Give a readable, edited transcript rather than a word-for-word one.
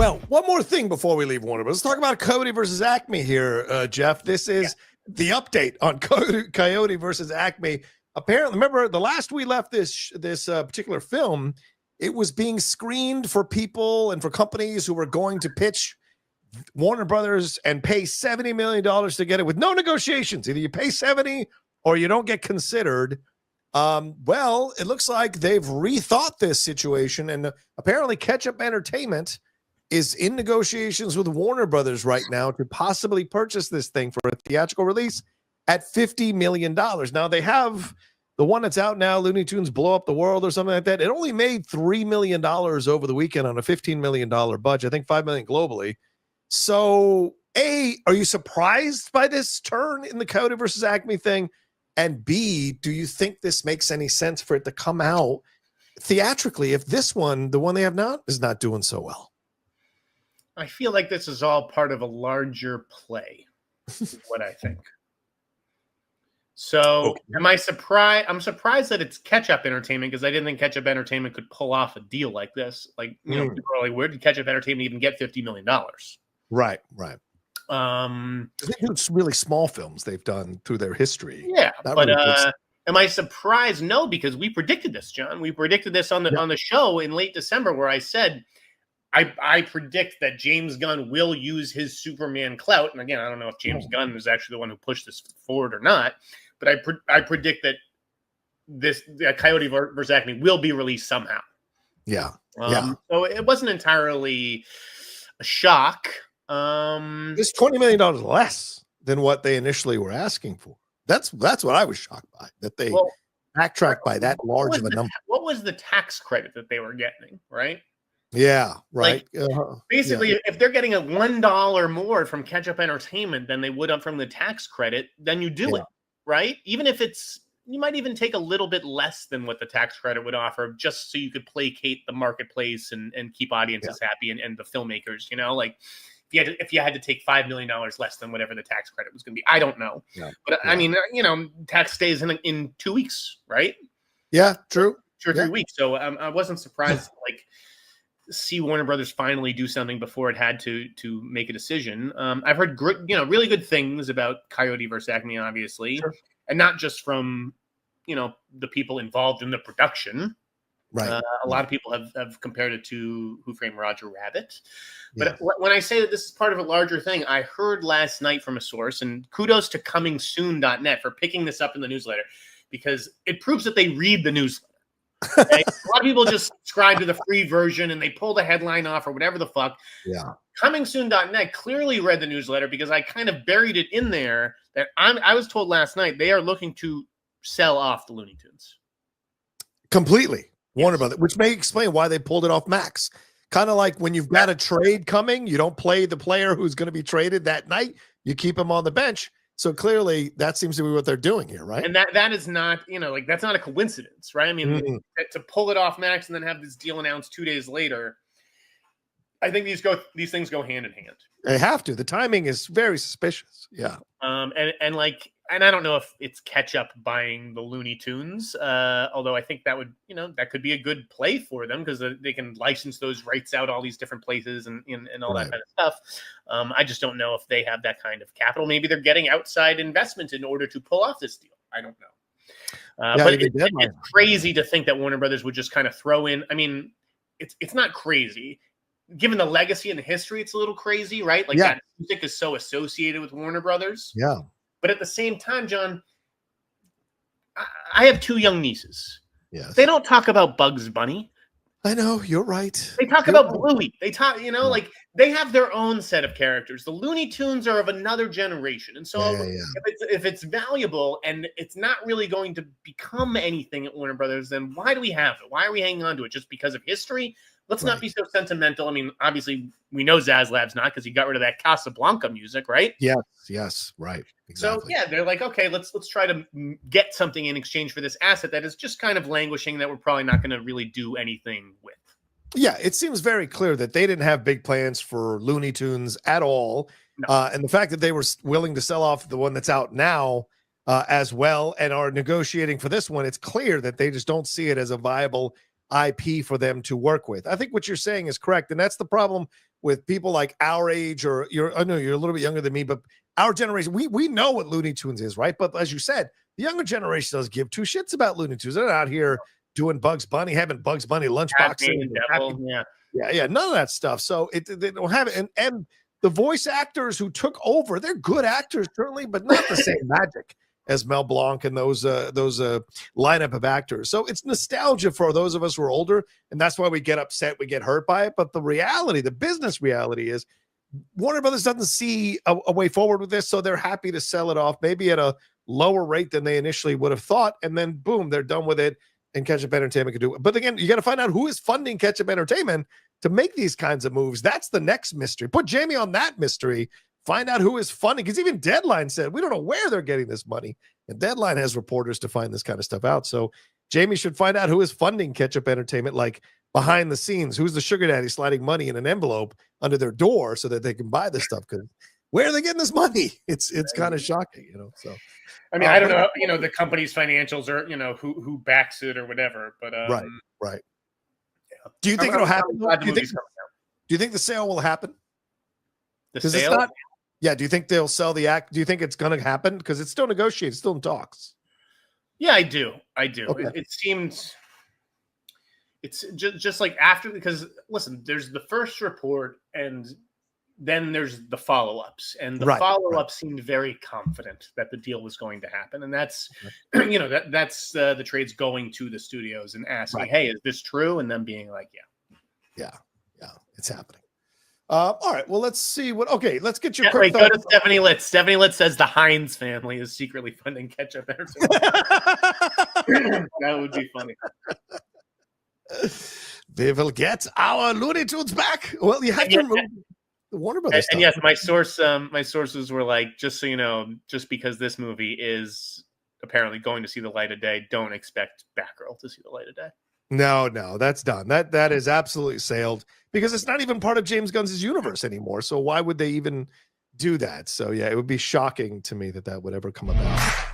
Well, one more thing before we leave Warner, but let's talk about Coyote versus Acme here, Jeff. This is the update on Coyote versus Acme. Apparently, remember the last we left this particular film, it was being screened for people and for companies who were going to pitch Warner Brothers and pay $70 million to get it with no negotiations. Either you pay 70 or you don't get considered. Well, it looks like they've rethought this situation, and apparently Ketchup Entertainment is in negotiations with Warner Brothers right now to possibly purchase this thing for a theatrical release at $50 million. Now, they have the one that's out now, Looney Tunes Blow Up the World or something like that. It only made $3 million over the weekend on a $15 million budget. I think $5 million globally. So, A, are you surprised by this turn in the Coyote versus Acme thing? And B, do you think this makes any sense for it to come out theatrically if this one, the one they have now, is not doing so well? I feel like this is all part of a larger play, is what I think. So am I surprised? I'm surprised that it's Ketchup Entertainment because I didn't think Ketchup Entertainment could pull off a deal like this. Like, you know, people are like, where did Ketchup Entertainment even get $50 million? Right. They do really small films they've done through their history. Yeah, but am I surprised? No, because we predicted this, John. We predicted this on the show in late December, where I said I predict that James Gunn will use his Superman clout. And again, I don't know if James Gunn is actually the one who pushed this forward or not, but I predict that this Coyote versus Acme will be released somehow. Yeah. So it wasn't entirely a shock. It's $20 million less than what they initially were asking for. That's what I was shocked by, that they backtracked by that large of a number. What was the tax credit that they were getting, right? Yeah, right. Like, basically, if they're getting a $1 more from Ketchup Entertainment than they would from the tax credit, then you do it, right? Even if you might even take a little bit less than what the tax credit would offer, just so you could placate the marketplace and keep audiences happy and the filmmakers, you know, like if you had to take $5 million less than whatever the tax credit was going to be. I don't know. But I mean, you know, tax stays in 2 weeks, right? Yeah, true. 2 or 3 weeks. So I wasn't surprised like see Warner Brothers finally do something before it had to make a decision. I've heard really good things about Coyote versus Acme, obviously, and not just from the people involved in the production. Right. A lot of people have compared it to Who Framed Roger Rabbit. But when I say that this is part of a larger thing, I heard last night from a source, and kudos to comingsoon.net for picking this up in the newsletter, because it proves that they read the newsletter. Okay? A lot of people just subscribe to the free version and they pull the headline off or whatever the fuck. Yeah. Comingsoon.net clearly read the newsletter because I kind of buried it in there that I was told last night they are looking to sell off the Looney Tunes. Completely. Warner Brothers, which may explain why they pulled it off Max. Kind of like when you've got a trade coming, you don't play the player who's going to be traded that night. You keep him on the bench. So clearly that seems to be what they're doing here, right? And that is not, that's not a coincidence, right? I mean, to pull it off Max and then have this deal announced 2 days later, I think these things go hand in hand. They have to. The timing is very suspicious. Yeah. And I don't know if it's Ketchup buying the Looney Tunes, although I think that would, that could be a good play for them because they can license those rights out all these different places and all that kind of stuff. I just don't know if they have that kind of capital. Maybe they're getting outside investment in order to pull off this deal. I don't know. But it's crazy to think that Warner Brothers would just kind of throw in. I mean, it's not crazy. Given the legacy and the history, it's a little crazy, right? Like that music is so associated with Warner Brothers. Yeah. But at the same time, John, I have 2 young nieces. Yes. They don't talk about Bugs Bunny. I know, you're right. They talk about Bluey. They talk, like they have their own set of characters. The Looney Tunes are of another generation. And so if it's valuable and it's not really going to become anything at Warner Brothers, then why do we have it? Why are we hanging on to it? Just because of history? Let's not be so sentimental. I mean, obviously, we know Zaslav's not because he got rid of that Casablanca music, right? Yes, right. Exactly. So, they're like, okay, let's try to get something in exchange for this asset that is just kind of languishing that we're probably not going to really do anything with. Yeah, it seems very clear that they didn't have big plans for Looney Tunes at all. No. And the fact that they were willing to sell off the one that's out now as well and are negotiating for this one, it's clear that they just don't see it as a viable IP for them to work with. I think what you're saying is correct. And that's the problem with people like our age, or I know you're a little bit younger than me, but our generation, we know what Looney Tunes is, right? But as you said, the younger generation doesn't give two shits about Looney Tunes. They're not here doing Bugs Bunny, having Bugs Bunny lunchboxing. Yeah, none of that stuff. So they don't have it. And the voice actors who took over, they're good actors, certainly, but not the same magic as Mel Blanc and those lineup of actors. So it's nostalgia for those of us who are older, and that's why we get upset, we get hurt by it. But the reality, the business reality is Warner Brothers doesn't see a way forward with this, so they're happy to sell it off, maybe at a lower rate than they initially would have thought, and then boom, they're done with it, and Ketchup Entertainment can do it. But again, you got to find out who is funding Ketchup Entertainment to make these kinds of moves. That's the next mystery. Put Jamie on that mystery. Find out who is funding, because even Deadline said, we don't know where they're getting this money. And Deadline has reporters to find this kind of stuff out. So Jamie should find out who is funding Ketchup Entertainment, like behind the scenes. Who's the sugar daddy sliding money in an envelope under their door so that they can buy this stuff? Because where are they getting this money? It's kind of shocking, So I mean, I don't know, the company's financials, or who backs it or whatever. But right. Yeah. Do you think it'll happen? Do you think the sale will happen? The sale? It's not, yeah. Do you think they'll sell the act? Do you think it's going to happen? Because it's still negotiated, still in talks. Yeah, I do. Okay. It seems it's just like after, because listen, there's the first report and then there's the follow-ups, and the follow-up seemed very confident that the deal was going to happen. And that's, that's the trades going to the studios and asking, hey, is this true? And them being like, yeah, it's happening. All right. Well, let's see let's get your quick go to Stephanie Litz. Stephanie Litz says the Heinz family is secretly funding Ketchup Entertainment. That would be funny. They will get our Looney Tunes back. Well, you have to remove the Warner Brothers. And yes, my sources were like, just so you know, just because this movie is apparently going to see the light of day, don't expect Batgirl to see the light of day. No, that's done. That is absolutely sailed, because it's not even part of James Gunn's universe anymore. So why would they even do that? So yeah, it would be shocking to me that would ever come about.